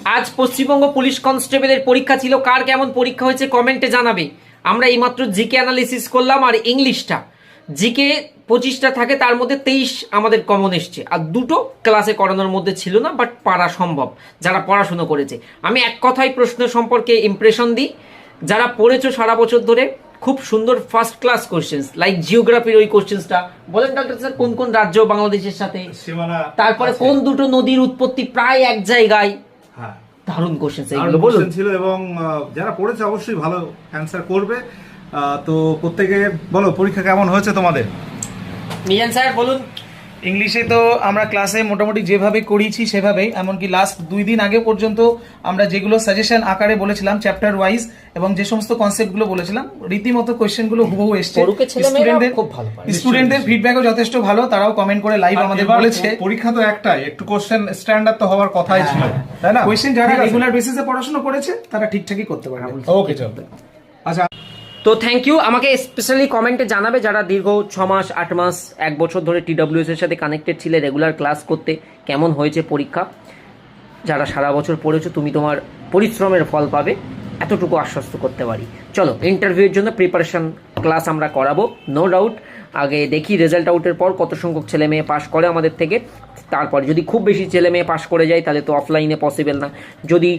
আজ পশ্চিমবঙ্গ পুলিশ কনস্টেবলের পরীক্ষা ছিল। কার কেমন পরীক্ষা হয়েছে কমেন্টে জানাবে। আমরা এইমাত্র জিকে অ্যানালিসিস করলাম, আর ইংলিশটা জিকে 25টা থাকে, তার মধ্যে 23 আমাদের কমন এসছে, আর দুটো ক্লাসে করানোর মধ্যে ছিল না, বাট পারা সম্ভব যারা পড়াশুনো করেছে। আমি এক কথায় প্রশ্ন সম্পর্কে ইমপ্রেশন দিই, যারা পড়েছো সারা বছর ধরে, খুব সুন্দর ফার্স্ট ক্লাস কোশ্চেন্স, লাইক জিওগ্রাফির ওই কোশ্চেন্সটা বলেন ডাক্তার স্যার, কোন কোন রাজ্য বাংলাদেশের সাথে সীমানা, তারপরে কোন দুটো নদীর উৎপত্তি প্রায় এক জায়গায়, হ্যাঁ দারুণ কোশ্চেন্স এগুলো বলুন ছিল। এবং যারা পড়েছে অবশ্যই ভালো অ্যান্সার করবে। তো প্রত্যেকে বলো পরীক্ষা কেমন হয়েছে তোমাদের? মিজান স্যার বলুন। ইংলিশে তো আমরা ক্লাসে মোটামুটি যেভাবে করিয়েছি সেভাবেই, এমনকি লাস্ট 2 দিন আগে পর্যন্ত আমরা যেগুলো সাজেশন আকারে বলেছিলাম চ্যাপ্টার ওয়াইজ এবং যে সমস্ত কনসেপ্টগুলো বলেছিলাম, রীতিমতো কোয়েশ্চেনগুলো হুবহু এসছে। স্টুডেন্টদের ফিডব্যাকও যথেষ্ট ভালো, তারাও কমেন্ট করে লাইভ আমাদের বলেছে। পরীক্ষা তো একটাই, একটু কোশ্চেন স্ট্যান্ডার্ড তো হওয়ার কথাই ছিল, তাই না? কোয়েশ্চেন যারা রেগুলার বেসিসে পড়াশোনা করেছে তারা ঠিকঠাকই করতে পারবে। ওকে চলবে। আচ্ছা, তো থ্যাংক ইউ। আমাকে স্পেশালি কমেন্টে জানাবে যারা দীর্ঘ 6 মাস 8 মাস 1 বছর ধরে TWS এর সাথে কানেক্টেড ছিলে রেগুলার ক্লাস করতে, কেমন হয়েছে পরীক্ষা। যারা সারা বছর পড়েছো, তুমি তোমার পরিশ্রমের ফল পাবে, এতটুকু আশ্বস্ত করতে পারি। চলো, ইন্টারভিউয়ের জন্য প্রিপারেশন ক্লাস আমরা করাবো, নো ডাউট। আগে দেখি রেজাল্ট আউটের পর কত সংখ্যক ছেলে মেয়ে পাস করে আমাদের থেকে। তারপর যদি খুব বেশি ছেলে মেয়ে পাস করে যায় তাহলে তো অফলাইনে পসিবল না। যদি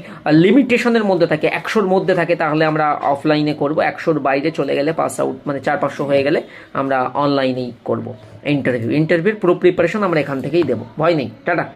লিমিটেশনের মধ্যে থাকে, 100-র মধ্যে থাকে, তাহলে আমরা অফলাইনে করব। 100-র বাইরে চলে গেলে, পাস আউট মানে 400-500 হয়ে গেলে আমরা অনলাইনেই করব ইন্টারভিউর পুরো প্রিপারেশন আমরা এখান থেকেই দেবো। ভয় নেই। টাটা।